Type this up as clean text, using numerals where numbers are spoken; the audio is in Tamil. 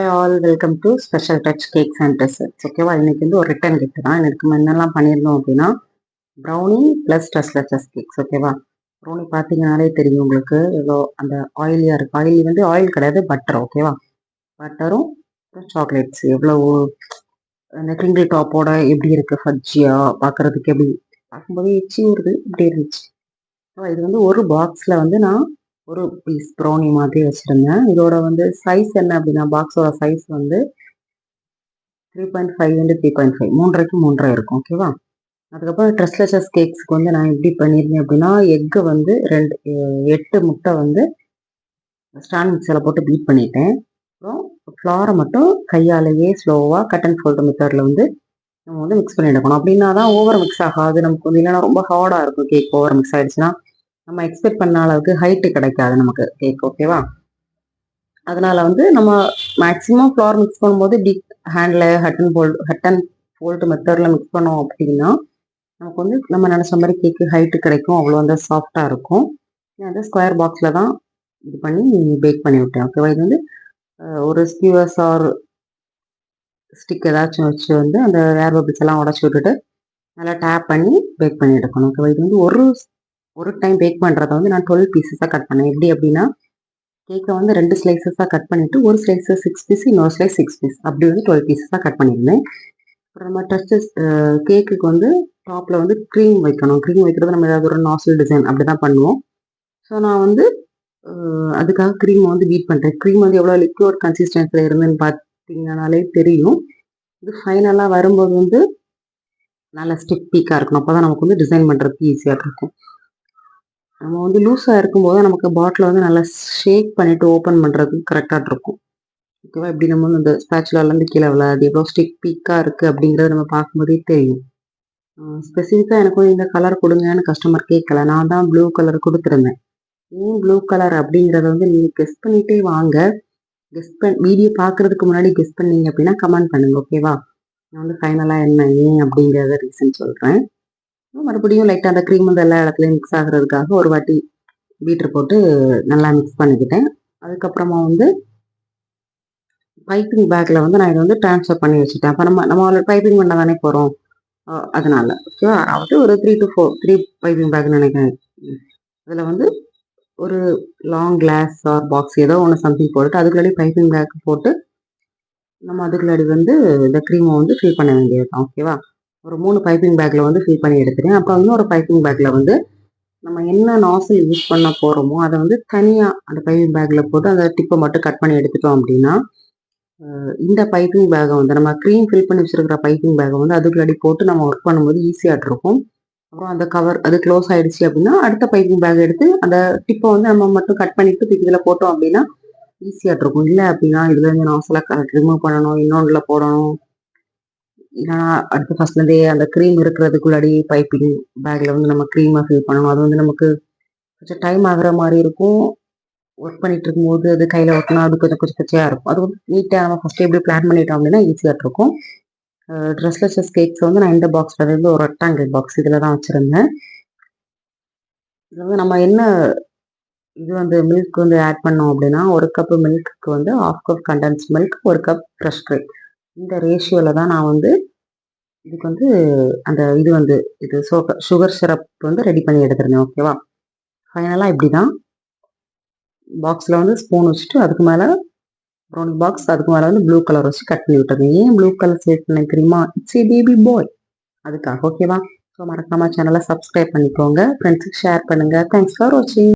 Hi all, welcome to Special Touch Cakes and Desserts. ஓகேவா, இன்னைக்கு வந்து ஒரு ரிட்டர்ன் கிஃப்ட் தான். எனக்கு நம்ம என்னெல்லாம் பண்ணியிருந்தோம் அப்படின்னா, ப்ரௌனி ப்ளஸ் டஸ்லெச்சஸ் கேக்ஸ். ஓகேவா, ப்ரௌனி பார்த்தீங்கனாலே தெரியும் உங்களுக்கு ஏதோ அந்த ஆயிலியாக இருக்குது. ஆயில் வந்து ஆயில் கிடையாது, பட்டர். ஓகேவா, பட்டரும் சாக்லேட்ஸ் எவ்வளோ அந்த கிரிங்கிள் டாப்போட எப்படி இருக்குது, ஃபஜ்ஜியா பார்க்குறதுக்கு எப்படி பார்க்கும்போது எச்சி வருது, இப்படி இருந்துச்சு. இது வந்து ஒரு பாக்ஸில் வந்து நான் ஒரு பீஸ் ப்ரௌனி மாதிரி வச்சுருந்தேன். இதோட வந்து சைஸ் என்ன அப்படின்னா, பாக்ஸோட சைஸ் வந்து 3.5 into 3.5 3.5 3.5 இருக்கும். ஓகேவா, அதுக்கப்புறம் ட்ரெஸ்லெச்சஸ் கேக்ஸ்க்கு வந்து நான் எப்படி பண்ணியிருந்தேன் அப்படின்னா, எக்கு வந்து 8 முட்டை வந்து ஸ்டாண்ட் மிக்சரில் போட்டு பீட் பண்ணிட்டேன். அப்புறம் ஃப்ளாரை மட்டும் கையாலேயே ஸ்லோவாக கட் அண்ட் ஃபோல்டு மெத்தடில் வந்து நம்ம வந்து மிக்ஸ் பண்ணி எடுக்கணும். அப்படின்னா தான் ஓவர் மிக்ஸ் ஆகாது நமக்கு வந்து. இல்லைன்னா ரொம்ப ஹார்டாக இருக்கும் கேக். ஓவர் மிக்ஸ் ஆகிடுச்சுன்னா நம்ம எக்ஸ்பெக்ட் பண்ண அளவுக்கு ஹைட்டு கிடைக்காது நமக்கு கேக். ஓகேவா, அதனால வந்து நம்ம மேக்ஸிமம் ஃப்ளார் மிக்ஸ் பண்ணும்போது இப்படி ஹேண்டில் ஹட் அண்ட் ஃபோல்டு மெத்தடில் மிக்ஸ் பண்ணோம் அப்படின்னா நமக்கு வந்து நம்ம நினச்ச மாதிரி கேக்கு ஹைட்டு கிடைக்கும். அவ்வளோ வந்து சாஃப்டாக இருக்கும். வந்து ஸ்கொயர் பாக்ஸில் தான் இது பண்ணி பேக் பண்ணி விட்டேன். ஓகேவா, இது வந்து ஒரு ஸ்கியூவர்ஸ் ஆர் ஸ்டிக் ஏதாச்சும் வச்சு வந்து அந்த ஏர் பபிள்ஸ் எல்லாம் உடச்சி விட்டுட்டு நல்லா டேப் பண்ணி பேக் பண்ணி எடுக்கணும். ஓகேவா, இது வந்து ஒரு டைம் பேக் பண்ணுறத வந்து நான் 12 பீசஸாக கட் பண்ணேன். எப்படி அப்படின்னா, கேக்கை வந்து 2 ஸ்லைசஸாக கட் பண்ணிவிட்டு ஒரு ஸ்லைஸஸ் 6 பீஸ், இன்னொரு ஸ்லைஸ் 6 பீஸ், அப்படி வந்து 12 பீசஸாக கட் பண்ணியிருந்தேன். அப்புறம் நம்ம டஸ்டஸ் கேக்குக்கு வந்து டாப்பில் வந்து க்ரீம் வைக்கணும். க்ரீம் வைக்கிறது நம்ம ஏதாவது ஒரு நாசில் டிசைன் அப்படி தான் பண்ணுவோம். ஸோ நான் வந்து அதுக்காக க்ரீம் வந்து பீட் பண்ணுறேன். க்ரீம் வந்து எவ்வளோ லிக்விட் கன்சிஸ்டன்சியில் இருந்துன்னு பார்த்தீங்கன்னாலே தெரியும். இது ஃபைனலாக வரும்போது வந்து நல்லா ஸ்டிக் பீக்காக இருக்கணும். அப்போ தான் நமக்கு வந்து டிசைன் பண்ணுறதுக்கு ஈஸியாக இருக்கும். நம்ம வந்து லூஸாக இருக்கும்போது நமக்கு பாட்டில் வந்து நல்லா ஷேக் பண்ணிவிட்டு ஓப்பன் பண்ணுறதுக்கு கரெக்டாக இருக்கும். ஓகேவா, இப்படி நம்ம வந்து இந்த ஸ்பேச்சுலாலேருந்து கீழே விழாது எவ்வளோ ஸ்டிக் பீக்காக இருக்குது அப்படிங்கிறத நம்ம பார்க்கும்போதே தெரியும். ஸ்பெசிஃபிக்காக எனக்கு வந்து இந்த கலர் கொடுங்கன்னு கஸ்டமர் கேட்கல. நான் தான் ப்ளூ கலர் கொடுத்துருந்தேன். ஏன் ப்ளூ கலர் அப்படிங்கிறத வந்து நீங்கள் கெஸ் பண்ணிகிட்டே வாங்க. வீடியோ பார்க்குறதுக்கு முன்னாடி கெஸ் பண்ணீங்க அப்படின்னா கமெண்ட் பண்ணுங்க. ஓகேவா, நான் வந்து ஃபைனலாக என்ன ஏன் அப்படிங்கிறத ரீசன் சொல்கிறேன். மறுபடியும் லைட்டாக அந்த க்ரீம் வந்து எல்லா இடத்துலையும் மிக்ஸ் ஆகுறதுக்காக ஒரு வாட்டி பீட்டர் போட்டு நல்லா மிக்ஸ் பண்ணிக்கிட்டேன். அதுக்கப்புறமா வந்து பைப்பிங் பேக்கில் வந்து நான் இதை வந்து ட்ரான்ஸ்ஃபர் பண்ணி வச்சுட்டேன். அப்போ நம்ம பைப்பிங் பண்ண தானே போகிறோம், அதனால. ஓகேவா, அதாவது ஒரு 3 பைப்பிங் பேக் நினைக்கிறேன். அதில் வந்து ஒரு லாங் கிளாஸ் ஆர் பாக்ஸ் ஏதோ ஒன்று சம்திங் போட்டு அதுக்குள்ளாடி பைப்பிங் பேக் போட்டு நம்ம அதுக்குள்ளாடி வந்து இந்த க்ரீமை வந்து ஃபில் பண்ண வேண்டியது தான். ஓகேவா, ஒரு 3 பைப்பிங் பேக்கில் வந்து ஃபில் பண்ணி எடுத்துட்டேன். அப்புறம் இன்னொரு பைப்பிங் பேக்கில் வந்து நம்ம என்ன நாசில் யூஸ் பண்ண போகிறோமோ அதை வந்து தனியாக அந்த பைப்பிங் பேக்கில் போட்டு அந்த டிப்பை மட்டும் கட் பண்ணி எடுத்துட்டோம் அப்படின்னா இந்த பைப்பிங் பேக்கை வந்து நம்ம க்ரீம் ஃபில் பண்ணி வச்சுருக்கிற பைப்பிங் பேக்கை வந்து அதுக்குள்ளாடி போட்டு நம்ம ஒர்க் பண்ணும்போது ஈஸியாக இருக்கும். அப்புறம் அந்த கவர் அது க்ளோஸ் ஆகிடுச்சு அப்படின்னா அடுத்த பைப்பிங் பேக் எடுத்து அந்த டிப்பை வந்து நம்ம மட்டும் கட் பண்ணிவிட்டு இதில் போட்டோம் அப்படின்னா ஈஸியாக இருக்கும். இல்லை அப்படின்னா இதில் இருந்து நாசிலாக ரிமூவ் பண்ணணும், இன்னொன்றில் போடணும். இல்லைனா அடுத்து ஃபஸ்ட்லேருந்தே அந்த க்ரீம் இருக்கிறதுக்குள்ளாடி பைப்பிங் பேக்கில் வந்து நம்ம க்ரீமை ஃபில் பண்ணணும். அது வந்து நமக்கு கொஞ்சம் டைம் ஆகுற மாதிரி இருக்கும். ஒர்க் பண்ணிட்டு இருக்கும்போது அது கையில் ஒட்டினா அது கொஞ்சம் கொஞ்சம் கச்சியாக இருக்கும். அது வந்து நீட்டாக நம்ம ஃபஸ்ட்டு எப்படி பிளான் பண்ணிட்டோம் அப்படின்னா ஈஸியாக இருக்கும். ட்ரெஸ்லெச்சஸ் கேக்ஸ் வந்து நான் இந்த பாக்ஸில் இருந்து ஒரு ரெக்டாங்கிள் பாக்ஸ் இதில் தான் வச்சுருந்தேன். இது வந்து நம்ம என்ன இது வந்து மில்க் வந்து ஆட் பண்ணோம் அப்படின்னா, ஒரு கப்பு மில்க்கு வந்து 1/2 cup condense milk, 1 cup fresh cream. இந்த ரேஷியோவில் தான் நான் வந்து இதுக்கு வந்து அந்த இது வந்து சுகர் சிரப் வந்து ரெடி பண்ணி எடுத்துருந்தேன். ஓகேவா, ஃபைனலாக இப்படி தான் பாக்ஸில் வந்து ஸ்பூன் வச்சுட்டு அதுக்கு மேலே ப்ரௌனி பாக்ஸ், அதுக்கு மேலே வந்து ப்ளூ கலர் வச்சு கட் பண்ணி விட்டது. ஏன் ப்ளூ கலர் செலக்ட் பண்ணேன் தெரியுமா? இட்ஸ் ஏ பேபி பாய், அதுக்காக. ஓகேவா, ஸோ மறக்காம சேனலை சப்ஸ்கிரைப் பண்ணிக்கோங்க, ஃப்ரெண்ட்ஸுக்கு ஷேர் பண்ணுங்கள். தேங்க்ஸ் ஃபார் வாட்சிங்.